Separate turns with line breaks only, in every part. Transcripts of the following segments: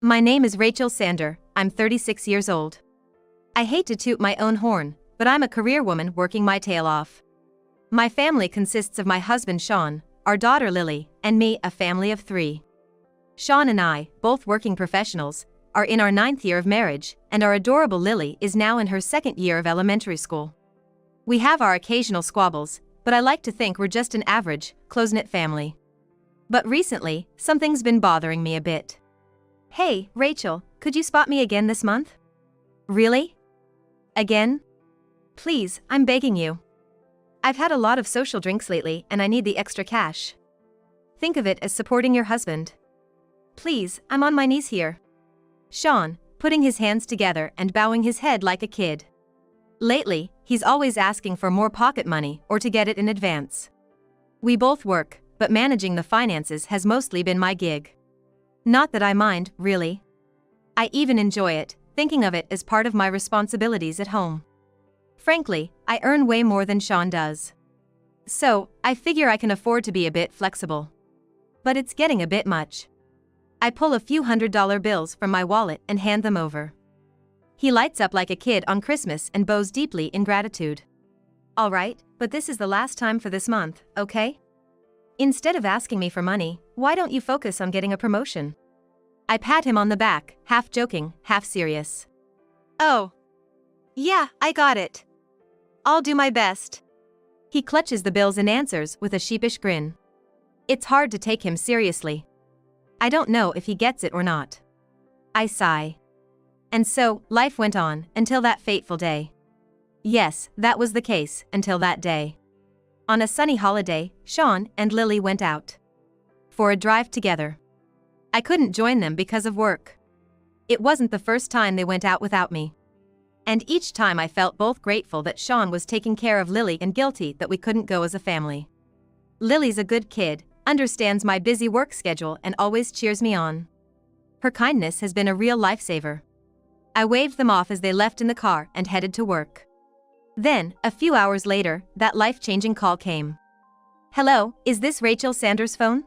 My name is Rachel Sander, I'm 36 years old. I hate to toot my own horn, but I'm a career woman working my tail off. My family consists of my husband Sean, our daughter Lily, and me, a family of 3. Sean and I, both working professionals, are in our 9th year of marriage, and our adorable Lily is now in her 2nd year of elementary school. We have our occasional squabbles, but I like to think we're just an average, close-knit family. But recently, something's been bothering me a bit. Hey, Rachel, could you spot me again this month? Really? Again? Please, I'm begging you. I've had a lot of social drinks lately and I need the extra cash. Think of it as supporting your husband. Please, I'm on my knees here. Sean, putting his hands together and bowing his head like a kid. Lately, he's always asking for more pocket money or to get it in advance. We both work, but managing the finances has mostly been my gig. Not that I mind, really. I even enjoy it, thinking of it as part of my responsibilities at home. Frankly, I earn way more than Sean does. So, I figure I can afford to be a bit flexible. But it's getting a bit much. I pull a few $100 bills from my wallet and hand them over. He lights up like a kid on Christmas and bows deeply in gratitude. All right, but this is the last time for this month, okay? Instead of asking me for money, why don't you focus on getting a promotion? I pat him on the back, half joking, half serious. Oh. Yeah, I got it. I'll do my best. He clutches the bills and answers with a sheepish grin. It's hard to take him seriously. I don't know if he gets it or not. I sigh. And so, life went on, until that fateful day. Yes, that was the case, until that day. On a sunny holiday, Sean and Lily went out for a drive together. I couldn't join them because of work. It wasn't the first time they went out without me. And each time I felt both grateful that Sean was taking care of Lily and guilty that we couldn't go as a family. Lily's a good kid, understands my busy work schedule and always cheers me on. Her kindness has been a real lifesaver. I waved them off as they left in the car and headed to work. Then, a few hours later, that life-changing call came. Hello, is this Rachel Sanders' phone?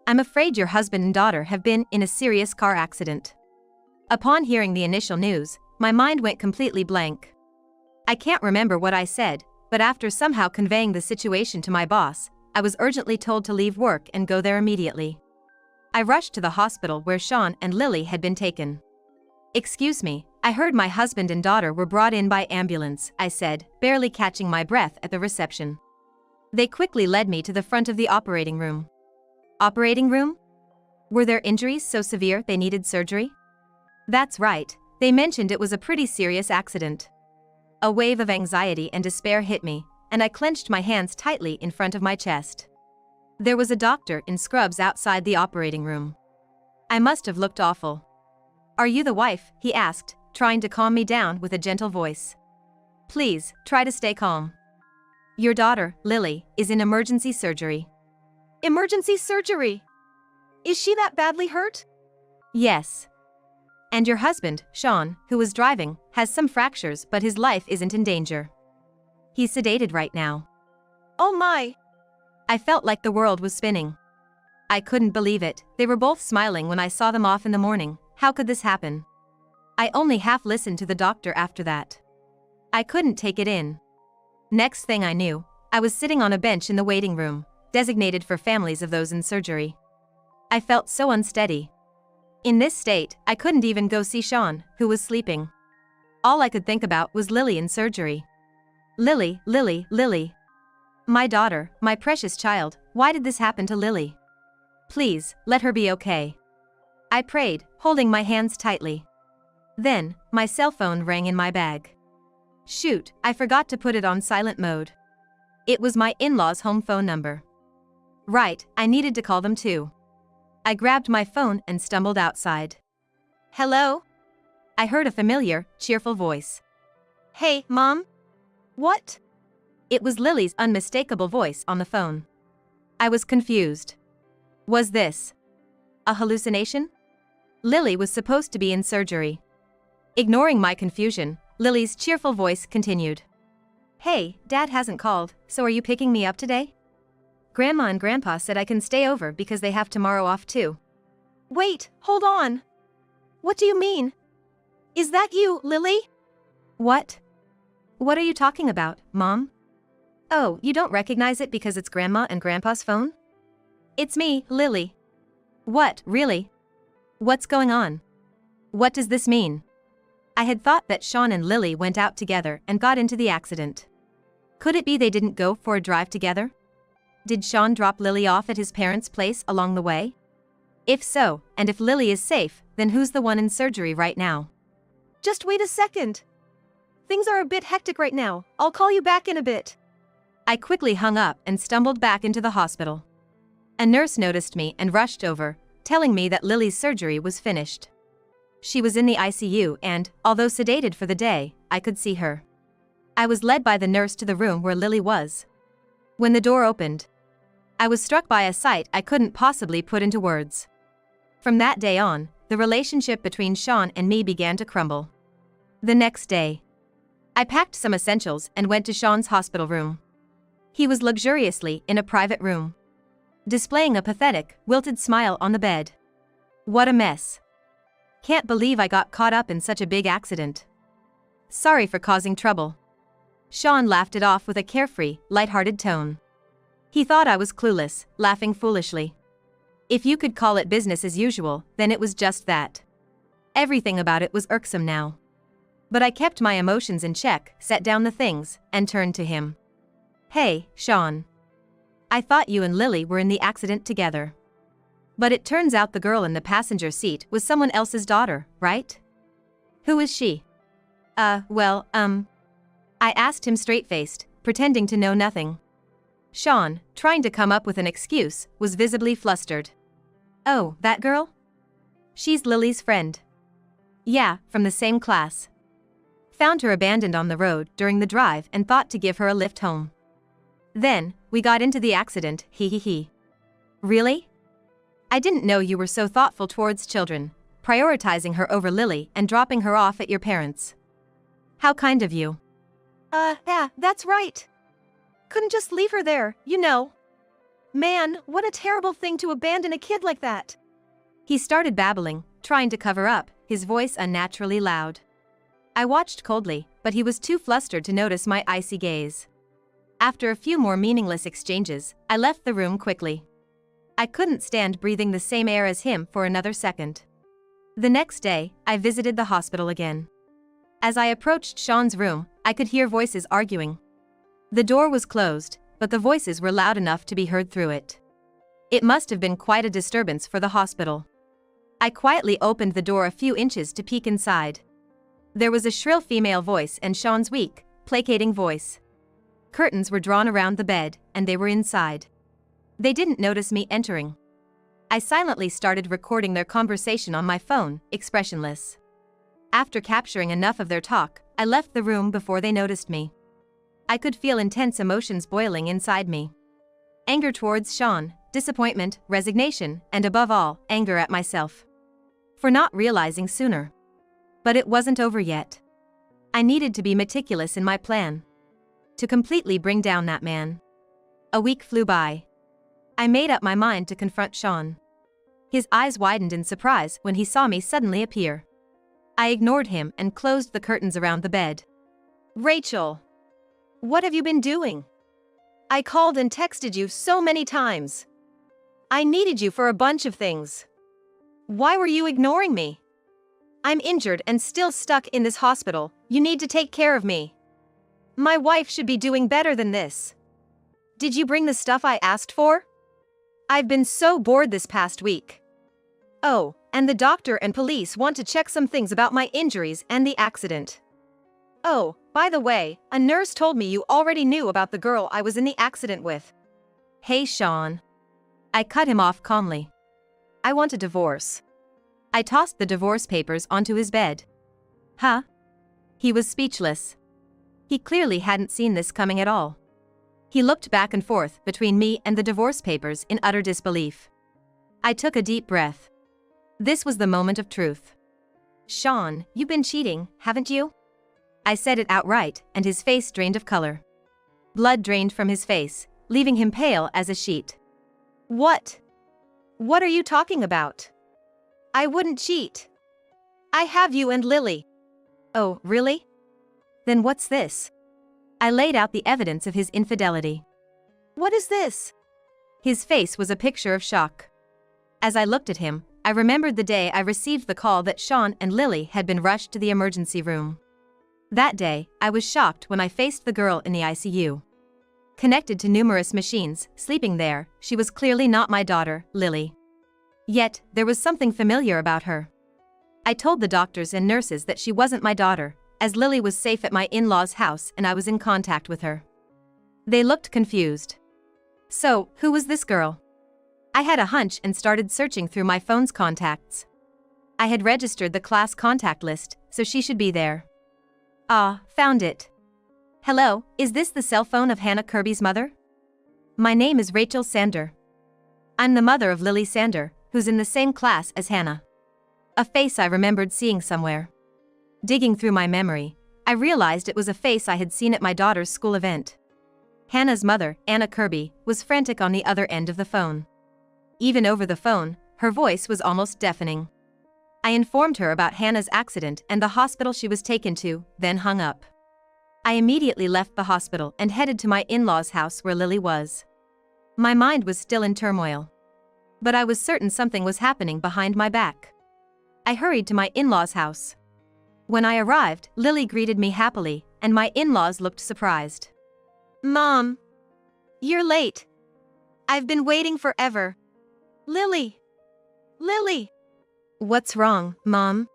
I'm afraid your husband and daughter have been in a serious car accident. Upon hearing the initial news, my mind went completely blank. I can't remember what I said, but after somehow conveying the situation to my boss, I was urgently told to leave work and go there immediately. I rushed to the hospital where Sean and Lily had been taken. Excuse me, I heard my husband and daughter were brought in by ambulance, I said, barely catching my breath at the reception. They quickly led me to the front of the operating room. Operating room? Were their injuries so severe they needed surgery? That's right, they mentioned it was a pretty serious accident. A wave of anxiety and despair hit me, and I clenched my hands tightly in front of my chest. There was a doctor in scrubs outside the operating room. I must have looked awful. Are you the wife? He asked, trying to calm me down with a gentle voice. Please, try to stay calm. Your daughter, Lily, is in emergency surgery. Emergency surgery? Is she that badly hurt? Yes. And your husband, Sean, who was driving, has some fractures but his life isn't in danger. He's sedated right now. Oh my! I felt like the world was spinning. I couldn't believe it, they were both smiling when I saw them off in the morning. How could this happen? I only half listened to the doctor after that. I couldn't take it in. Next thing I knew, I was sitting on a bench in the waiting room, designated for families of those in surgery. I felt so unsteady. In this state, I couldn't even go see Sean, who was sleeping. All I could think about was Lily in surgery. Lily, Lily, Lily. My daughter, my precious child, why did this happen to Lily? Please, let her be okay. I prayed, holding my hands tightly. Then, my cell phone rang in my bag. Shoot, I forgot to put it on silent mode. It was my in-laws' home phone number. Right, I needed to call them too. I grabbed my phone and stumbled outside. Hello? I heard a familiar, cheerful voice. Hey, Mom? What? It was Lily's unmistakable voice on the phone. I was confused. Was this a hallucination? Lily was supposed to be in surgery. Ignoring my confusion, Lily's cheerful voice continued. Hey, Dad hasn't called, so are you picking me up today? Grandma and Grandpa said I can stay over because they have tomorrow off too. Wait, hold on. What do you mean? Is that you, Lily? What? What are you talking about, Mom? Oh, you don't recognize it because it's Grandma and Grandpa's phone? It's me, Lily. What, really? What's going on? What does this mean? I had thought that Sean and Lily went out together and got into the accident. Could it be they didn't go for a drive together? Did Sean drop Lily off at his parents' place along the way? If so, and if Lily is safe, then who's the one in surgery right now? Just wait a second. Things are a bit hectic right now. I'll call you back in a bit. I quickly hung up and stumbled back into the hospital. A nurse noticed me and rushed over, telling me that Lily's surgery was finished. She was in the ICU and, although sedated for the day, I could see her. I was led by the nurse to the room where Lily was. When the door opened, I was struck by a sight I couldn't possibly put into words. From that day on, the relationship between Sean and me began to crumble. The next day, I packed some essentials and went to Sean's hospital room. He was luxuriously in a private room, displaying a pathetic, wilted smile on the bed. What a mess. Can't believe I got caught up in such a big accident. Sorry for causing trouble. Sean laughed it off with a carefree, lighthearted tone. He thought I was clueless, laughing foolishly. If you could call it business as usual, then it was just that. Everything about it was irksome now. But I kept my emotions in check, set down the things, and turned to him. Hey, Sean. I thought you and Lily were in the accident together. But it turns out the girl in the passenger seat was someone else's daughter, right? Who is she? I asked him straight-faced, pretending to know nothing. Sean, trying to come up with an excuse, was visibly flustered. Oh, that girl? She's Lily's friend. Yeah, from the same class. Found her abandoned on the road during the drive and thought to give her a lift home. Then, we got into the accident, he. Really? I didn't know you were so thoughtful towards children, prioritizing her over Lily and dropping her off at your parents'. How kind of you. Yeah, that's right. Couldn't just leave her there, you know. Man, what a terrible thing to abandon a kid like that. He started babbling, trying to cover up, his voice unnaturally loud. I watched coldly, but he was too flustered to notice my icy gaze. After a few more meaningless exchanges, I left the room quickly. I couldn't stand breathing the same air as him for another second. The next day, I visited the hospital again. As I approached Sean's room, I could hear voices arguing. The door was closed, but the voices were loud enough to be heard through it. It must have been quite a disturbance for the hospital. I quietly opened the door a few inches to peek inside. There was a shrill female voice and Sean's weak, placating voice. Curtains were drawn around the bed, and they were inside. They didn't notice me entering. I silently started recording their conversation on my phone, expressionless. After capturing enough of their talk, I left the room before they noticed me. I could feel intense emotions boiling inside me. Anger towards Sean, disappointment, resignation, and above all, anger at myself. For not realizing sooner. But it wasn't over yet. I needed to be meticulous in my plan. To completely bring down that man. A week flew by. I made up my mind to confront Sean. His eyes widened in surprise when he saw me suddenly appear. I ignored him and closed the curtains around the bed. Rachel! What have you been doing? I called and texted you so many times. I needed you for a bunch of things. Why were you ignoring me? I'm injured and still stuck in this hospital. You need to take care of me. My wife should be doing better than this. Did you bring the stuff I asked for? I've been so bored this past week. Oh, and the doctor and police want to check some things about my injuries and the accident. Oh, by the way, a nurse told me you already knew about the girl I was in the accident with. Hey, Sean. I cut him off calmly. I want a divorce. I tossed the divorce papers onto his bed. Huh? He was speechless. He clearly hadn't seen this coming at all. He looked back and forth between me and the divorce papers in utter disbelief. I took a deep breath. This was the moment of truth. Sean, you've been cheating, haven't you? I said it outright, and his face drained of color. Blood drained from his face, leaving him pale as a sheet. What? What are you talking about? I wouldn't cheat. I have you and Lily. Oh, really? Then what's this? I laid out the evidence of his infidelity. What is this? His face was a picture of shock. As I looked at him, I remembered the day I received the call that Sean and Lily had been rushed to the emergency room. That day, I was shocked when I faced the girl in the ICU. Connected to numerous machines, sleeping there, she was clearly not my daughter, Lily. Yet, there was something familiar about her. I told the doctors and nurses that she wasn't my daughter, as Lily was safe at my in-laws' house and I was in contact with her. They looked confused. So, who was this girl? I had a hunch and started searching through my phone's contacts. I had registered the class contact list, so she should be there. Ah, found it. Hello, is this the cell phone of Hannah Kirby's mother? My name is Rachel Sander. I'm the mother of Lily Sander, who's in the same class as Hannah. A face I remembered seeing somewhere. Digging through my memory, I realized it was a face I had seen at my daughter's school event. Hannah's mother, Anna Kirby, was frantic on the other end of the phone. Even over the phone, her voice was almost deafening. I informed her about Hannah's accident and the hospital she was taken to, then hung up. I immediately left the hospital and headed to my in-laws' house where Lily was. My mind was still in turmoil. But I was certain something was happening behind my back. I hurried to my in-laws' house. When I arrived, Lily greeted me happily, and my in-laws looked surprised. Mom! You're late. I've been waiting forever. Lily! Lily! What's wrong, Mom?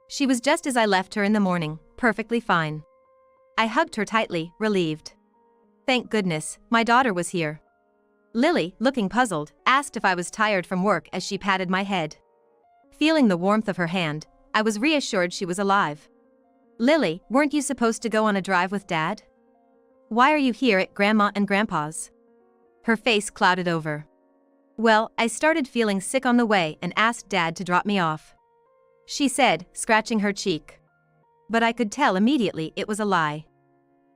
She was just as I left her in the morning, perfectly fine. I hugged her tightly, relieved. Thank goodness, my daughter was here. Lily, looking puzzled, asked if I was tired from work as she patted my head. Feeling the warmth of her hand, I was reassured she was alive. Lily, weren't you supposed to go on a drive with Dad? Why are you here at Grandma and Grandpa's? Her face clouded over. Well, I started feeling sick on the way and asked Dad to drop me off. She said, scratching her cheek. But I could tell immediately it was a lie.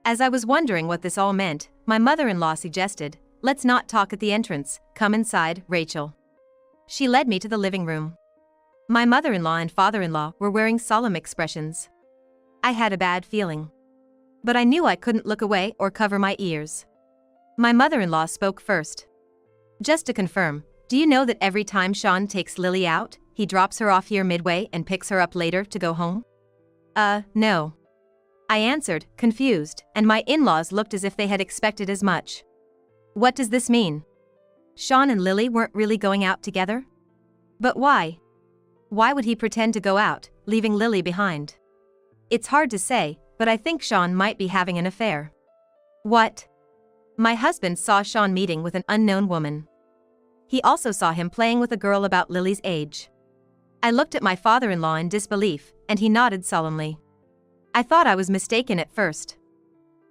As I was wondering what this all meant, my mother-in-law suggested, let's not talk at the entrance, come inside, Rachel. She led me to the living room. My mother-in-law and father-in-law were wearing solemn expressions. I had a bad feeling. But I knew I couldn't look away or cover my ears. My mother-in-law spoke first. Just to confirm, do you know that every time Sean takes Lily out, he drops her off here midway and picks her up later to go home? No. I answered, confused, and my in-laws looked as if they had expected as much. What does this mean? Sean and Lily weren't really going out together? But why? Why would he pretend to go out, leaving Lily behind? It's hard to say, but I think Sean might be having an affair. What? My husband saw Sean meeting with an unknown woman. He also saw him playing with a girl about Lily's age. I looked at my father-in-law in disbelief, and he nodded solemnly. I thought I was mistaken at first.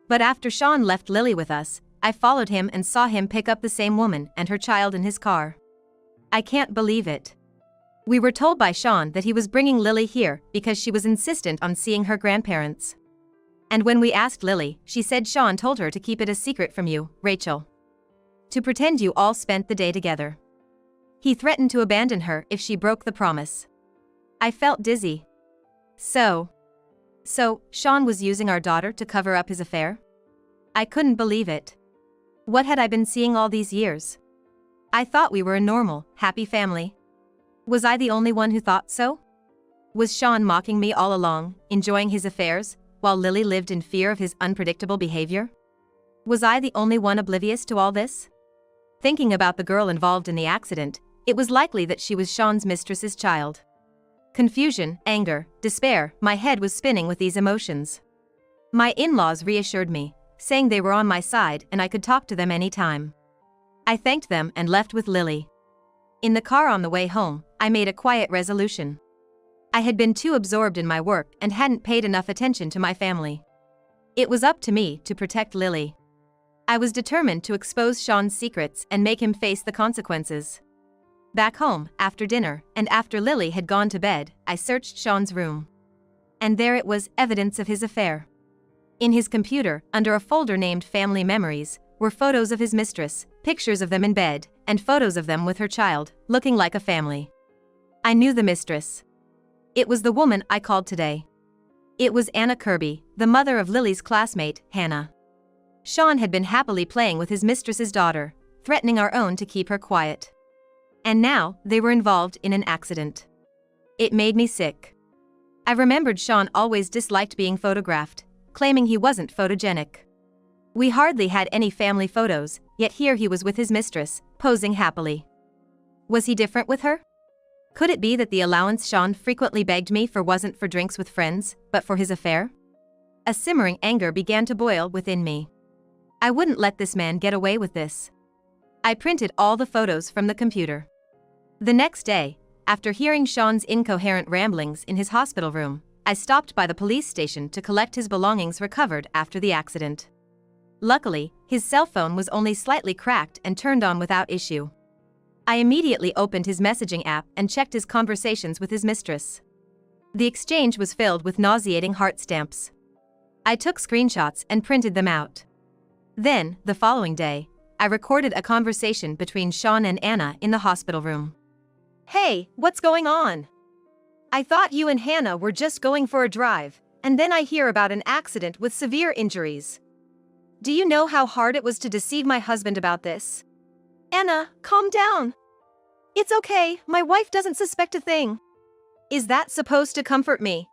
But after Sean left Lily with us, I followed him and saw him pick up the same woman and her child in his car. I can't believe it. We were told by Sean that he was bringing Lily here because she was insistent on seeing her grandparents. And when we asked Lily, she said Sean told her to keep it a secret from you, Rachel. To pretend you all spent the day together. He threatened to abandon her if she broke the promise. I felt dizzy. So, Sean was using our daughter to cover up his affair? I couldn't believe it. What had I been seeing all these years? I thought we were a normal, happy family. Was I the only one who thought so? Was Sean mocking me all along, enjoying his affairs, while Lily lived in fear of his unpredictable behavior? Was I the only one oblivious to all this? Thinking about the girl involved in the accident, it was likely that she was Sean's mistress's child. Confusion, anger, despair, my head was spinning with these emotions. My in-laws reassured me, saying they were on my side and I could talk to them anytime. I thanked them and left with Lily. In the car on the way home, I made a quiet resolution. I had been too absorbed in my work and hadn't paid enough attention to my family. It was up to me to protect Lily. I was determined to expose Sean's secrets and make him face the consequences. Back home, after dinner, and after Lily had gone to bed, I searched Sean's room. And there it was, evidence of his affair. In his computer, under a folder named Family Memories, were photos of his mistress, pictures of them in bed, and photos of them with her child, looking like a family. I knew the mistress. It was the woman I called today. It was Anna Kirby, the mother of Lily's classmate, Hannah. Sean had been happily playing with his mistress's daughter, threatening our own to keep her quiet. And now, they were involved in an accident. It made me sick. I remembered Sean always disliked being photographed, claiming he wasn't photogenic. We hardly had any family photos, yet here he was with his mistress, posing happily. Was he different with her? Could it be that the allowance Sean frequently begged me for wasn't for drinks with friends, but for his affair? A simmering anger began to boil within me. I wouldn't let this man get away with this. I printed all the photos from the computer. The next day, after hearing Sean's incoherent ramblings in his hospital room, I stopped by the police station to collect his belongings recovered after the accident. Luckily, his cell phone was only slightly cracked and turned on without issue. I immediately opened his messaging app and checked his conversations with his mistress. The exchange was filled with nauseating heart stamps. I took screenshots and printed them out. Then, the following day, I recorded a conversation between Sean and Anna in the hospital room. "Hey, what's going on? I thought you and Hannah were just going for a drive, and then I hear about an accident with severe injuries. Do you know how hard it was to deceive my husband about this?" "Anna, calm down. It's okay, my wife doesn't suspect a thing." Is that supposed to comfort me?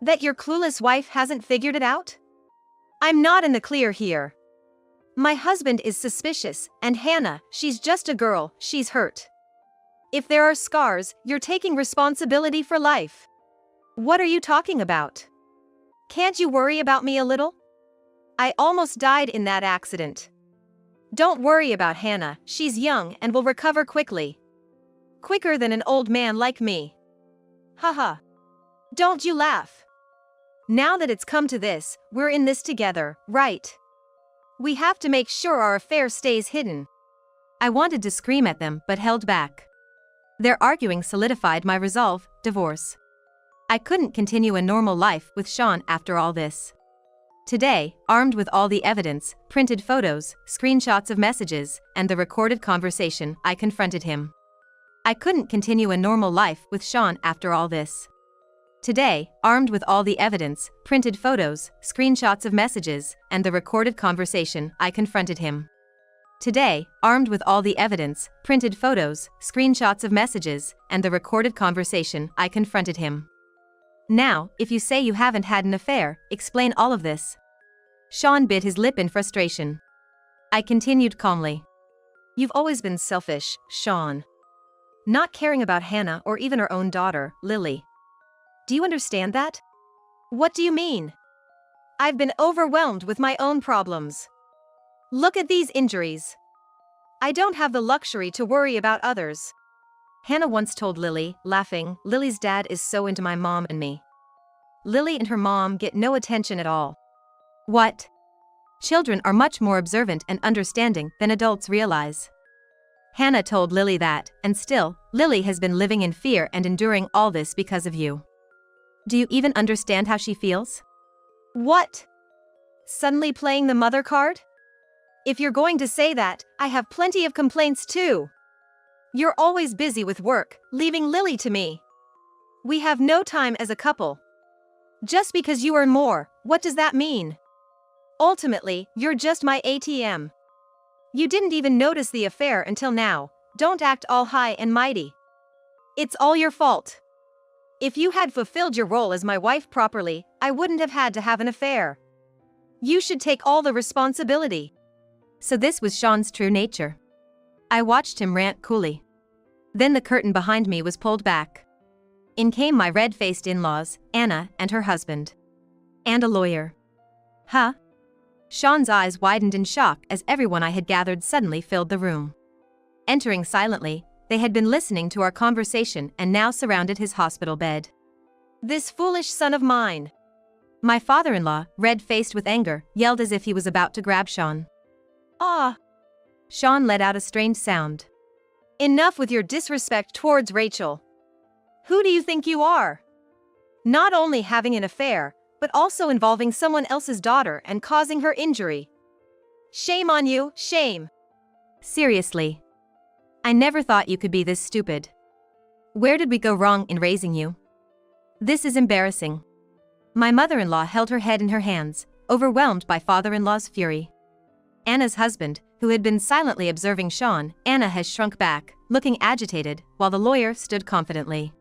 That your clueless wife hasn't figured it out? I'm not in the clear here. My husband is suspicious, and Hannah, she's just a girl, she's hurt. If there are scars, you're taking responsibility for life. What are you talking about? Can't you worry about me a little? I almost died in that accident. Don't worry about Hannah, she's young and will recover quickly. Quicker than an old man like me. Haha. Don't you laugh. Now that it's come to this, we're in this together, right? We have to make sure our affair stays hidden. I wanted to scream at them but held back. Their arguing solidified my resolve: divorce. I couldn't continue a normal life with Sean after all this. Today, armed with all the evidence, printed photos, screenshots of messages, and the recorded conversation, I confronted him. I couldn't continue a normal life with Sean after all this. Today, armed with all the evidence, printed photos, screenshots of messages, and the recorded conversation, I confronted him. Today, armed with all the evidence, printed photos, screenshots of messages, and the recorded conversation, I confronted him. Now, if you say you haven't had an affair, explain all of this. Sean bit his lip in frustration. I continued calmly. You've always been selfish, Sean. Not caring about Hannah or even her own daughter, Lily. Do you understand that? What do you mean? I've been overwhelmed with my own problems. Look at these injuries. I don't have the luxury to worry about others. Hannah once told Lily, laughing, Lily's dad is so into my mom and me. Lily and her mom get no attention at all. What? Children are much more observant and understanding than adults realize. Hannah told Lily that, and still, Lily has been living in fear and enduring all this because of you. Do you even understand how she feels? What? Suddenly playing the mother card? If you're going to say that, I have plenty of complaints too. You're always busy with work, leaving Lily to me. We have no time as a couple. Just because you earn more, what does that mean? Ultimately, you're just my ATM. You didn't even notice the affair until now. Don't act all high and mighty. It's all your fault. If you had fulfilled your role as my wife properly, I wouldn't have had to have an affair. You should take all the responsibility. So this was Sean's true nature. I watched him rant coolly. Then the curtain behind me was pulled back. In came my red-faced in-laws, Anna and her husband. And a lawyer. Huh? Sean's eyes widened in shock as everyone I had gathered suddenly filled the room. Entering silently, they had been listening to our conversation and now surrounded his hospital bed. This foolish son of mine. My father-in-law, red-faced with anger, yelled as if he was about to grab Sean. Ah! Sean let out a strained sound. Enough with your disrespect towards Rachel. Who do you think you are? Not only having an affair, but also involving someone else's daughter and causing her injury. Shame on you, shame. Seriously. I never thought you could be this stupid. Where did we go wrong in raising you? This is embarrassing. My mother-in-law held her head in her hands, overwhelmed by father-in-law's fury. Anna's husband, who had been silently observing Sean, Anna has shrunk back, looking agitated, while the lawyer stood confidently.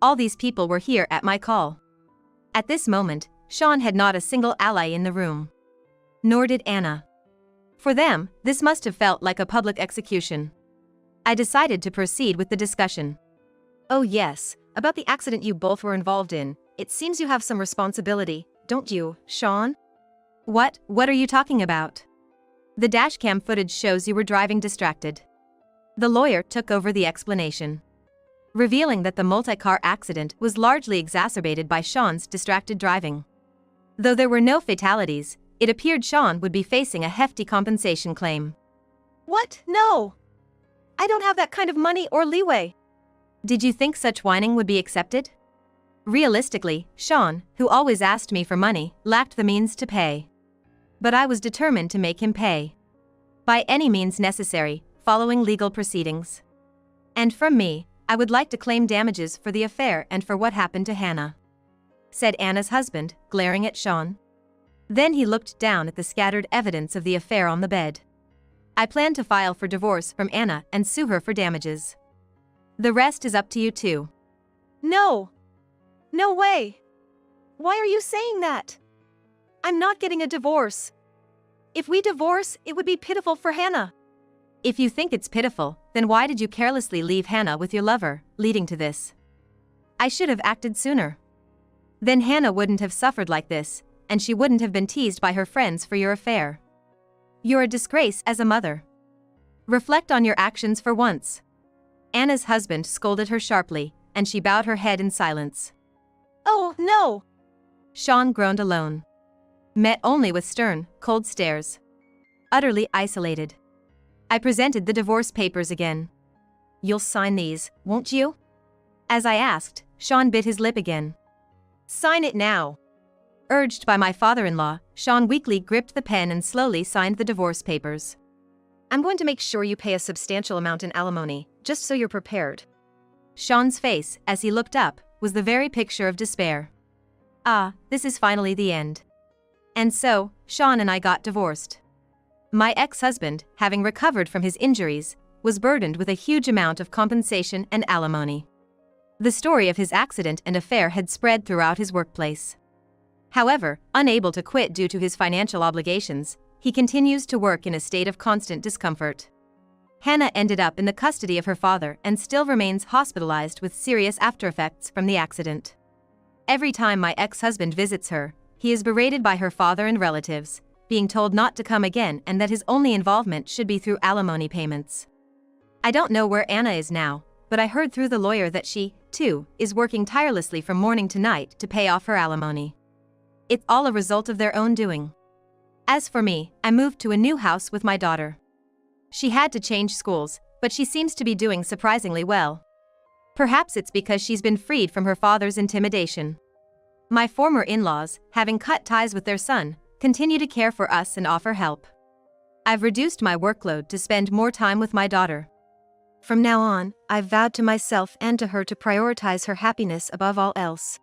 All these people were here at my call. At this moment, Sean had not a single ally in the room. Nor did Anna. For them, this must have felt like a public execution. I decided to proceed with the discussion. Oh yes, about the accident you both were involved in. It seems you have some responsibility, don't you, Sean? What are you talking about? The dashcam footage shows you were driving distracted. The lawyer took over the explanation, revealing that the multi-car accident was largely exacerbated by Sean's distracted driving. Though there were no fatalities, it appeared Sean would be facing a hefty compensation claim. What? No! I don't have that kind of money or leeway. Did you think such whining would be accepted? Realistically, Sean, who always asked me for money, lacked the means to pay. But I was determined to make him pay. By any means necessary, following legal proceedings. And from me, I would like to claim damages for the affair and for what happened to Hannah, said Anna's husband, glaring at Sean. Then he looked down at the scattered evidence of the affair on the bed. I plan to file for divorce from Anna and sue her for damages. The rest is up to you two. No! No way! Why are you saying that? I'm not getting a divorce. If we divorce, it would be pitiful for Hannah. If you think it's pitiful, then why did you carelessly leave Hannah with your lover, leading to this? I should have acted sooner. Then Hannah wouldn't have suffered like this, and she wouldn't have been teased by her friends for your affair. You're a disgrace as a mother. Reflect on your actions for once. Anna's husband scolded her sharply, and she bowed her head in silence. Oh, no! Sean groaned alone. Met only with stern, cold stares. Utterly isolated. I presented the divorce papers again. You'll sign these, won't you? As I asked, Sean bit his lip again. Sign it now. Urged by my father-in-law, Sean weakly gripped the pen and slowly signed the divorce papers. I'm going to make sure you pay a substantial amount in alimony, just so you're prepared. Sean's face, as he looked up, was the very picture of despair. Ah, this is finally the end. And so, Sean and I got divorced. My ex-husband, having recovered from his injuries, was burdened with a huge amount of compensation and alimony. The story of his accident and affair had spread throughout his workplace. However, unable to quit due to his financial obligations, he continues to work in a state of constant discomfort. Hannah ended up in the custody of her father and still remains hospitalized with serious aftereffects from the accident. Every time my ex-husband visits her, he is berated by her father and relatives, being told not to come again and that his only involvement should be through alimony payments. I don't know where Anna is now, but I heard through the lawyer that she, too, is working tirelessly from morning to night to pay off her alimony. It's all a result of their own doing. As for me, I moved to a new house with my daughter. She had to change schools, but she seems to be doing surprisingly well. Perhaps it's because she's been freed from her father's intimidation. My former in-laws, having cut ties with their son, continue to care for us and offer help. I've reduced my workload to spend more time with my daughter. From now on, I've vowed to myself and to her to prioritize her happiness above all else.